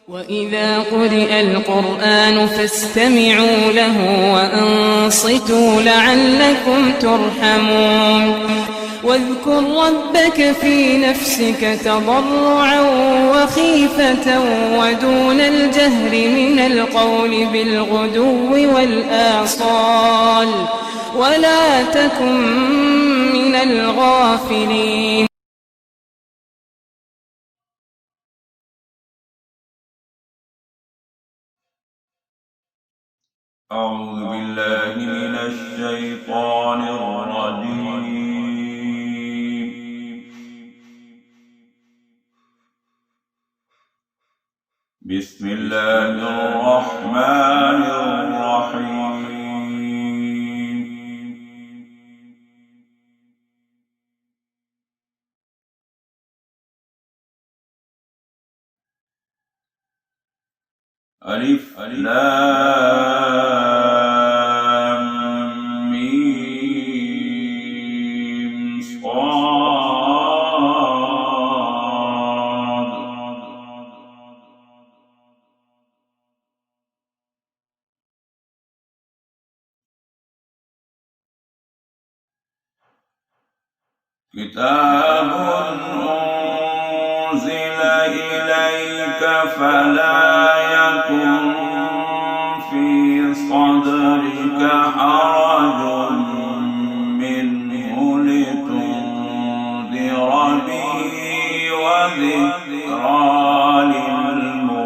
وإذا قرئ القرآن فاستمعوا له وأنصتوا لعلكم ترحمون واذكر ربك في نفسك تضرعا وخيفة ودون الجهر من القول بالغدو والآصال ولا تكن من الغافلين. أعوذ بالله من الشيطان الرجيم. بسم الله الرحمن الرحيم. ألف لام ميم صاد. كتاب أنزل إليك فلا يكن في صدرك حرج منه لتنذر به وذكرى للمؤمنين.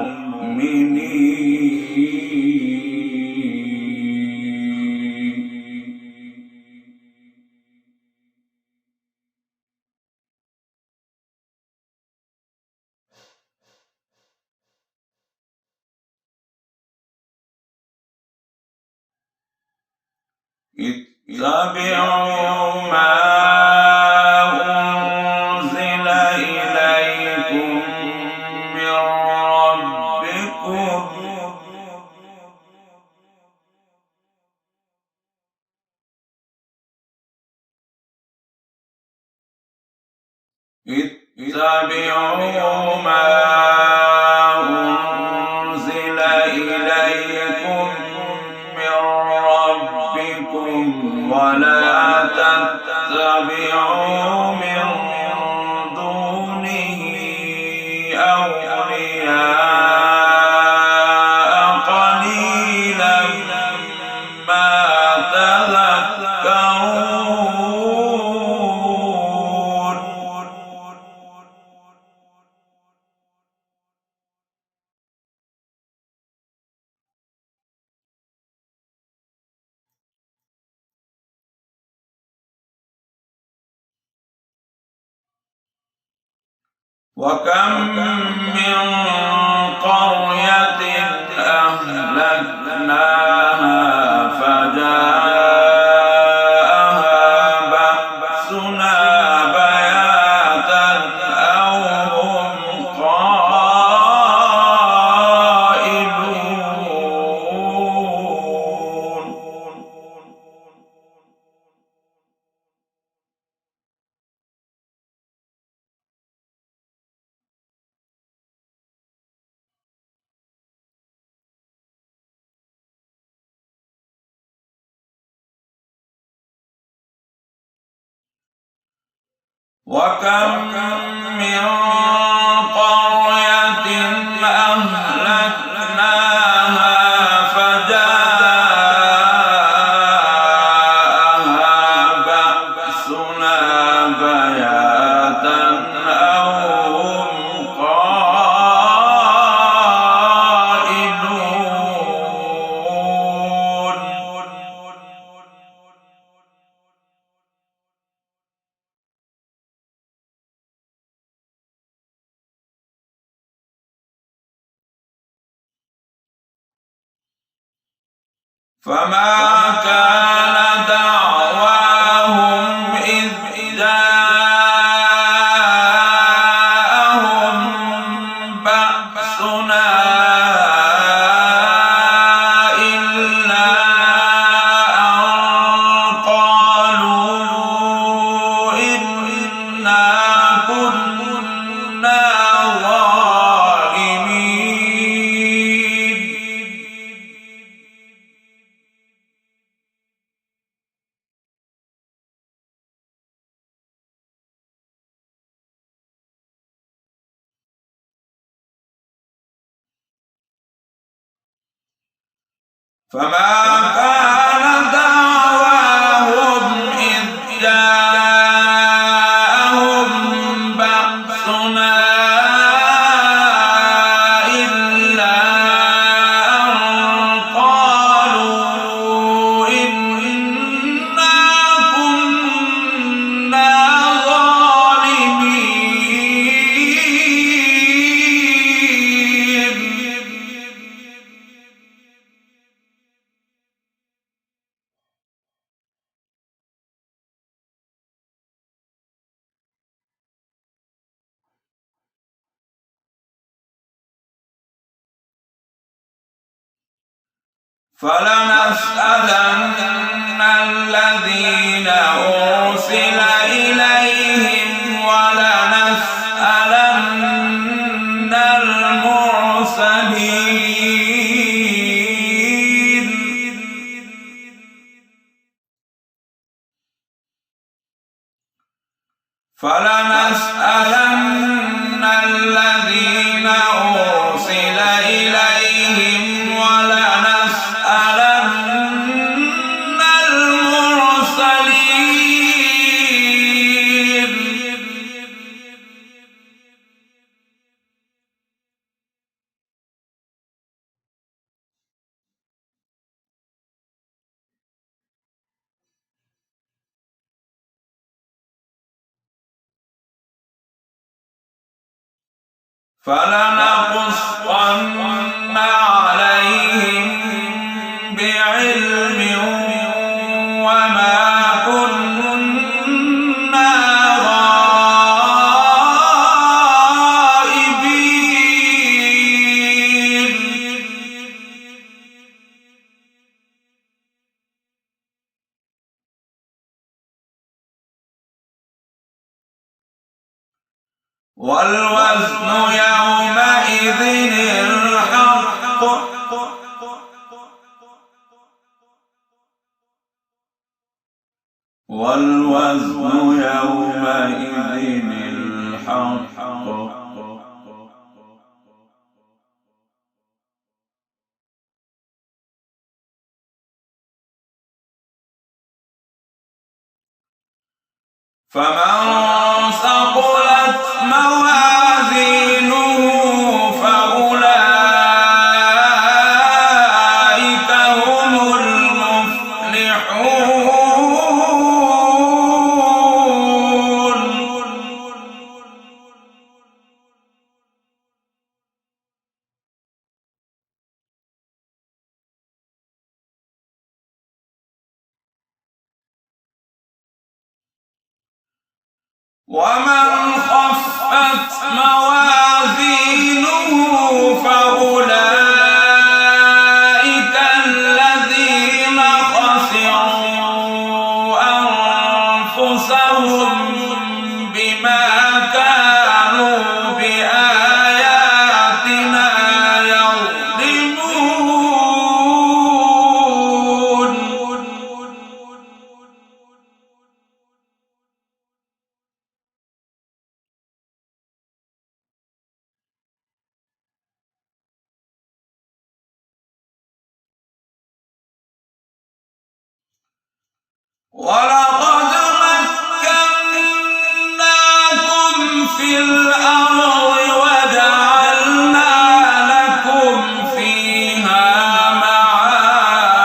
اتبعوا ما أنزل إليكم من ربكم اتبعوا ما أنزل إليكم من ربكم ولا تتبعوا من دونه أولياء قليلا ما تذكرون. وكم من قرية أهلكناها فجاءها بأسنا بياتا أو هم قائلون. وكم من قرية أهلكناها فجاءها بأسنا بياتا أو هم قائلون. فما كان دعواهم إذ جاءهم بأسنا إلا أن قالوا إنا كنا ظالمين. فما كان دعواهم إذ جاءهم بأسنا إلا أن قالوا إنا كنا ظالمين. فلنسألن الذين أرسل إليهم ولنسألن المرسلين. فلنسألن الذين أرسل إليهم ولنسألن المرسلين. فلنقصن عليهم بعلم وما كنا غائبين. والوزن يومئذ الحق والوزن يومئذ الحق. فمن ثقلت موازينه فأولئك هم المفلحون. ومن خفت موازينه فأولئك الذين خسروا أنفسهم بما كانوا بآياتنا يظلمون. ولقد مكناكم في الأرض وجعلنا لكم فيها معايش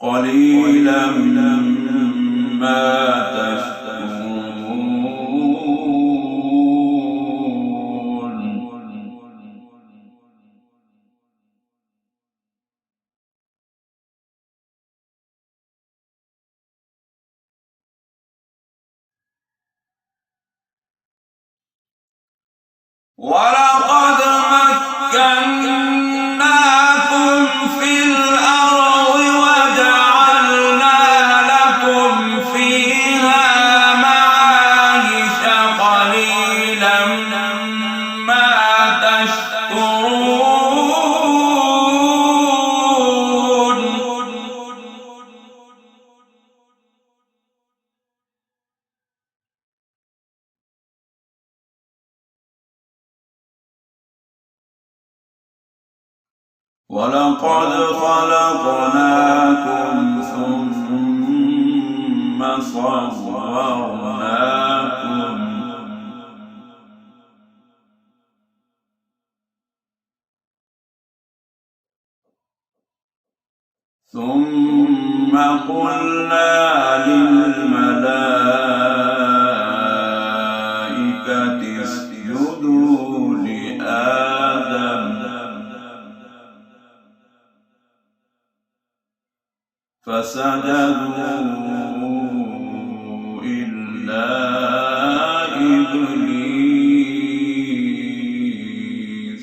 قليلا ما تشكرون. ولقد مكناكم في الأرض وجعلنا لكم فيها معايش قليلا ما تشكرون. ولقد خلقناكم ثم صورناكم ثم قلنا للملائكة اسجدوا لآدم فسجدوا إلا إبليس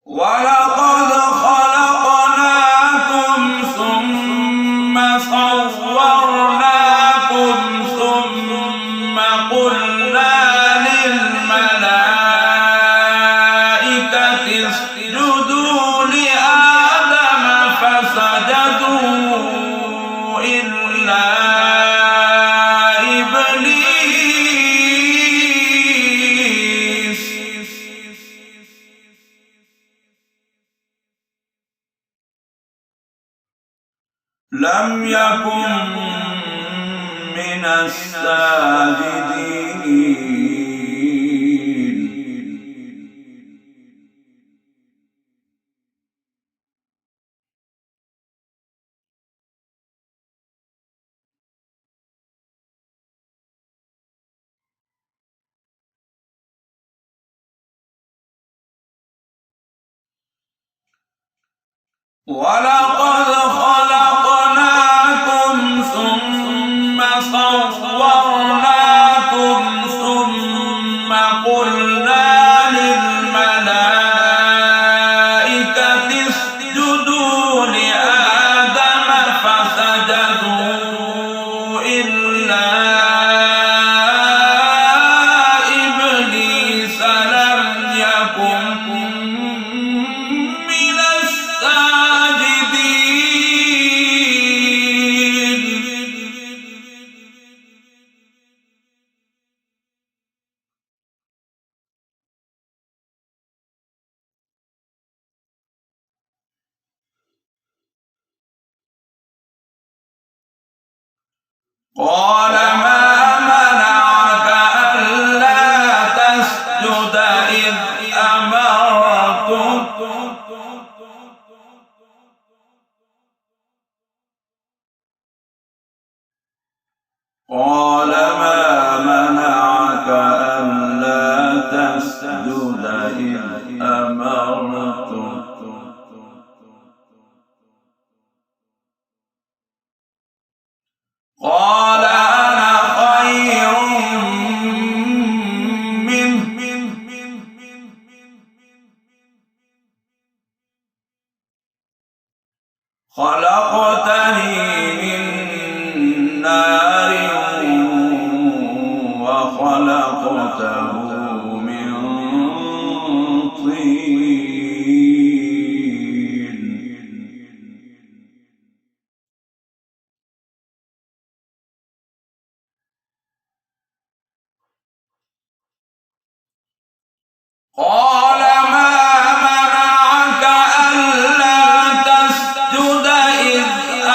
ولقد خلقناكم ثم صورناكم ثم قلنا للملائكة اسجدوا لآدم فسجدوا إلا إبليس لم يكن من الساجدين ولقد خلقناكم ثم صورناكم ثم قلنا للملائكة اسجدوا لآدم فسجدوا إلا إبليس لم يكن من الساجدين قال ما منعك ألا تسجد إذ أمرتك قال ما منعك ألا تسجد إذ أمرتك قال أنا خير منه خلقتني من نار وخلقته من طين قال ما منعك ألا تسجد إذ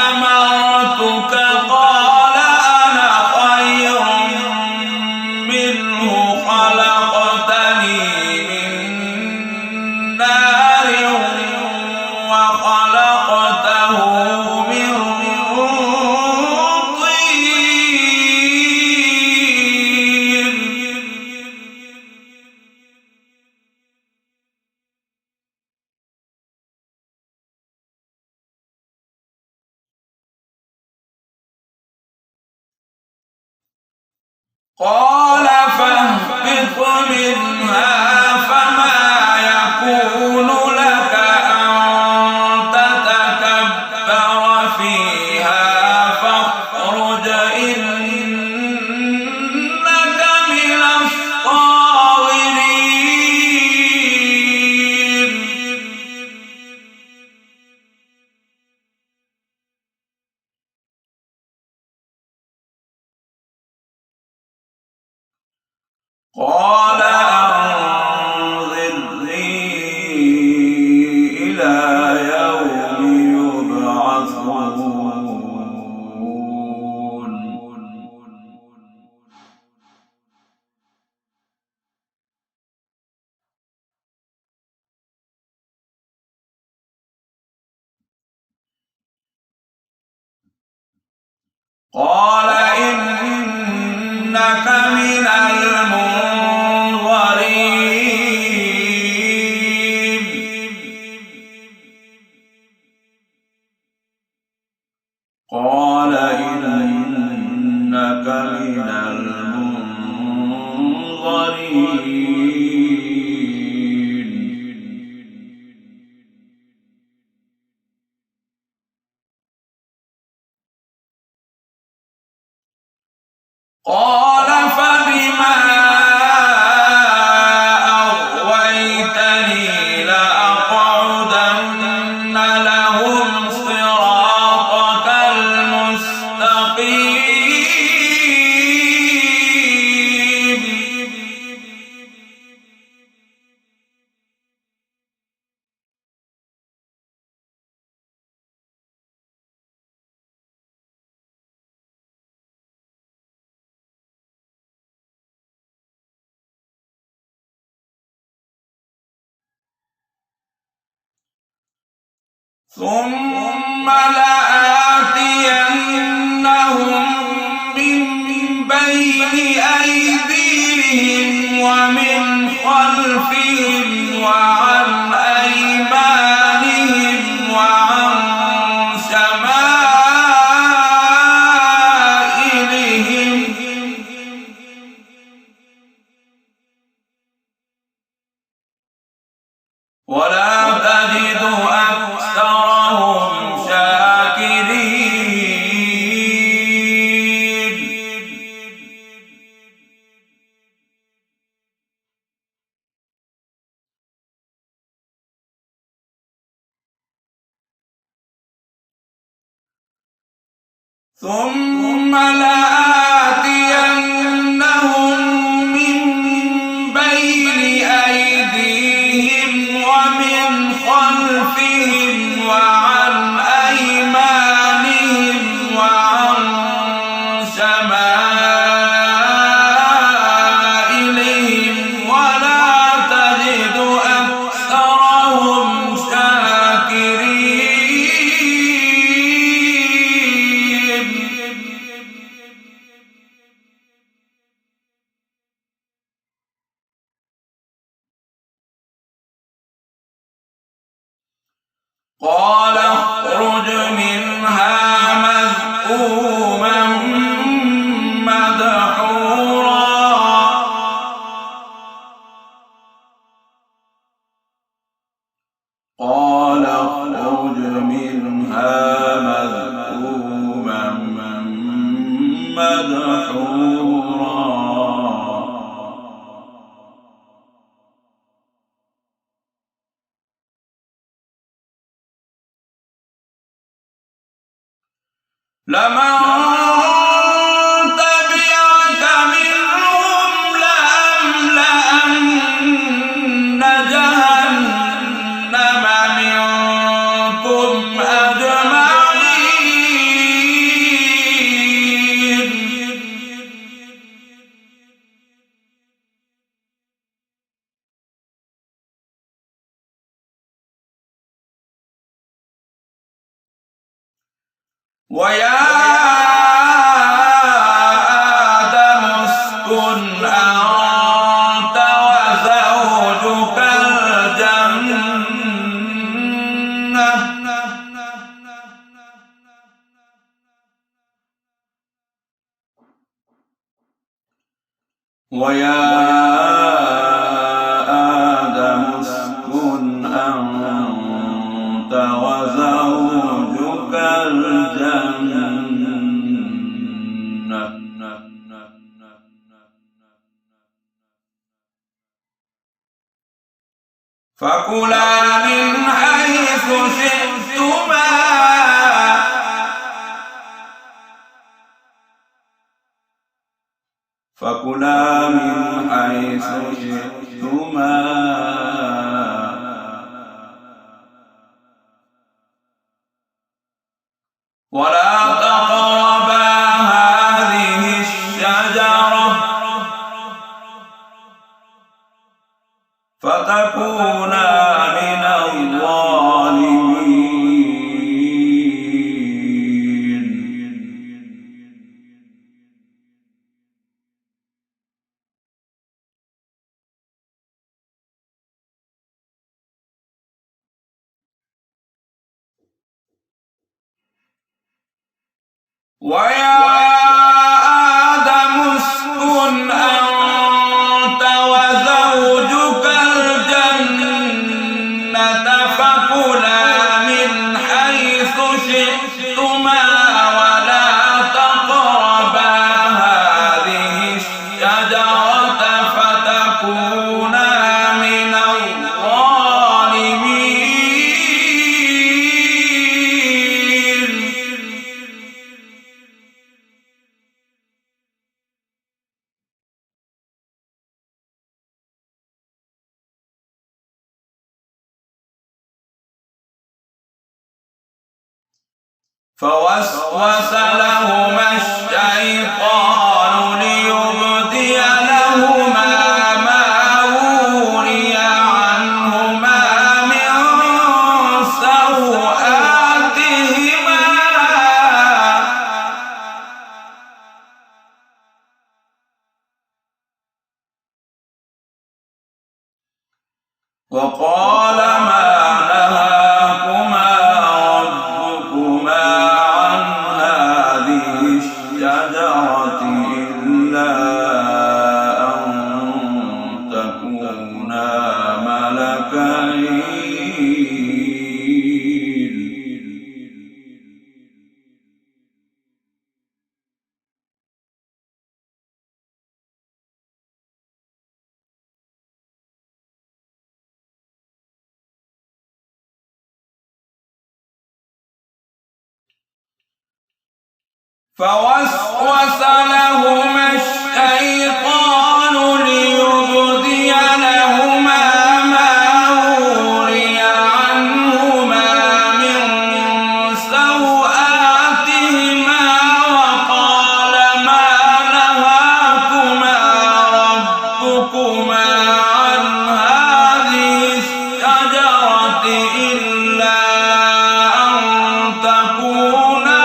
أمرتك قال أنا خير منه خلقتني من نار وخلقته من طين قال فاهبط منها فما يكون لك أن تتكبر فيها فاخرج إنك من الصاغرين قال أنظرني إلى يوم يبعثون. قال إنك من المنظرين. قال إنك من المنظرين. قال فبما أغويتني لأقعدن لهم صراطك المستقيم. ثم لآتينهم من بين أيديهم ومن خلفهم وعن أيمانهم وعن شمائلهم ولا تجد أكثرهم شاكرين. ثم لآتينهم من بين أيديهم ومن خلفهم وعن أيمانهم وعن شمائلهم ولا تجد أكثرهم شاكرين. قال اخرج منها مذءوما مدحورا. قال اخرج منها مذءوما مدحورا. لمن تبعك منهم لأملأن جهنم منكم أجمعين. ويا آدم اسكن أنت وزوجك الجنة ويا آدم اسكن أنت وزوجك الجنة فكلا من حيث شئتما فكلا من حيث شئتما ولا تقربا هذه الشجرة فتكونا من الظالمين. ويا آدم اسكن أنت وزوجك الجنة فكلا من حيث شئتما ولا تقربا هذه الشجرة فتكونا من الظالمين. فوسوس لهما الشيطان ليبدي لهما ما وري عنهما من سوآتهما وقال ما نهاكما ربكما عن هذه الشجرة إلا أن تكونا ملكين فوسوس لهما الشيطان ليبدي لهما ما وري عنهما من سوآتهما وقال ما نهاكما ربكما عن هذه الشجرة إلا أن تكونا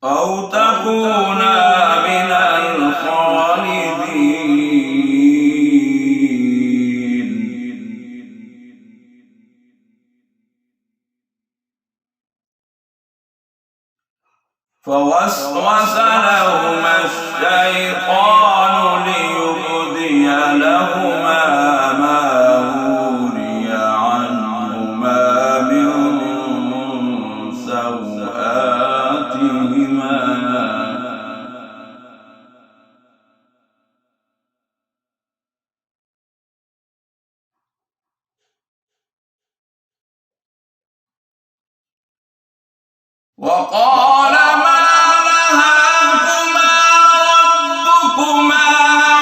أو تكونا من الخالدين. فوسوس لهما الشيطان ليبدي لهما ما وري عنهما من سوآتهما وقال ما نهاكما ربكما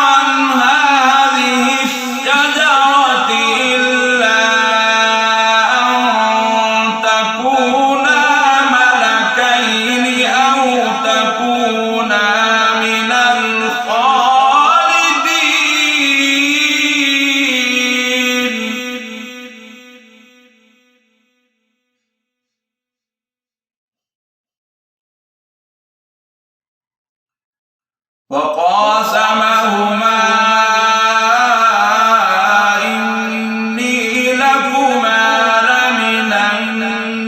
عن هذه الشجرة إلا أن تكونا ملكين أو تكونا من الخالدين. وقاسمهما إني لكما لمن الناصحين.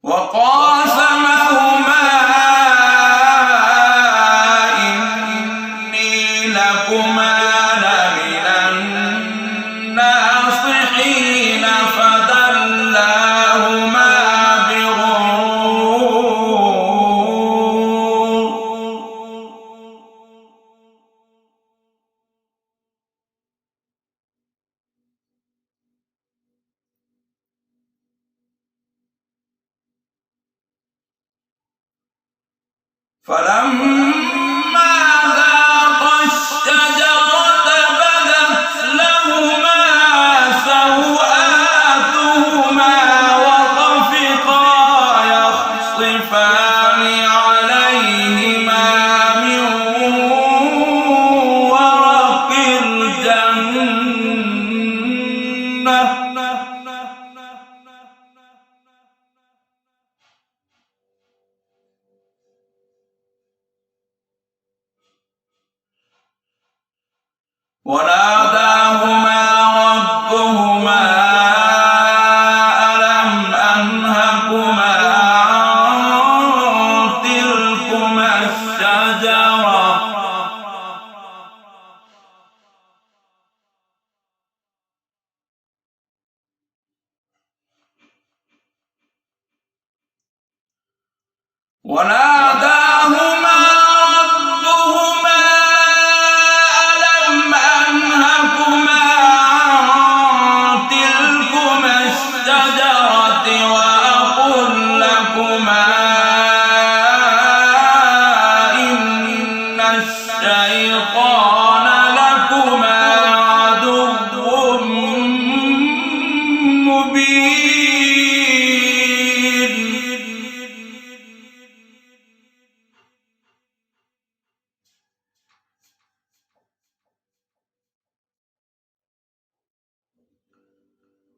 وقاسمهما إني لكما فلما ذاقا الشجرة بدت لهما سوآتهما وطفقا يخصفان عليهما من ورق الجنة وناداهما ربهما ألم أنهكما عن تلكما الشجرة وناداهما ربهما ألم أنهكما عن تلكما الشجرة وأقل لكما إن الشيطان لكما عدو مبين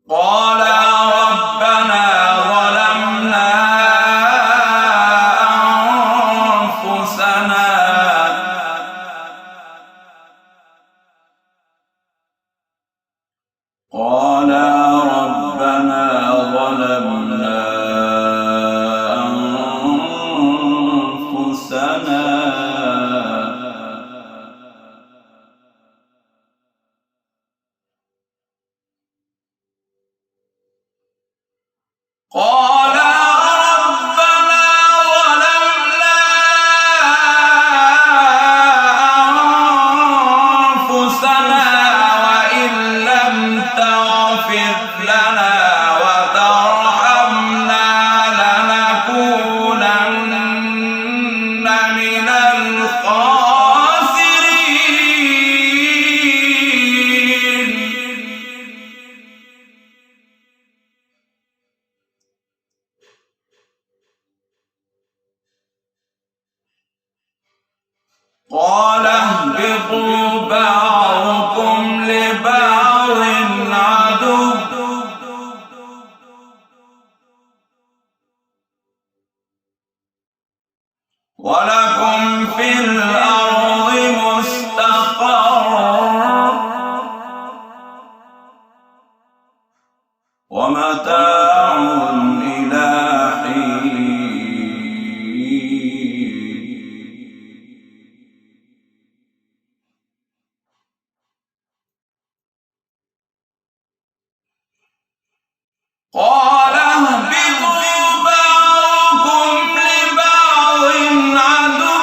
قالا ربنا ظلمنا أنفسنا وإن لم تغفر لنا وترحمنا لنكونن من الخاسرين قال اهبطوا بعضكم لبعض عدو ولكم في الأرض مستقر ومتاع إلى حين قال اهبطوا بعضكم لبعض عدو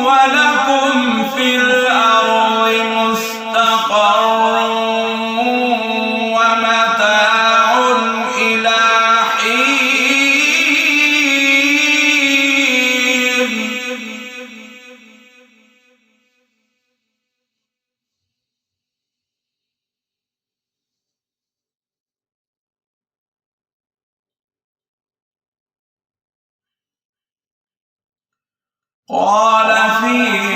ولكم في الأرض مستقر ومتاع إلى حين قال فيها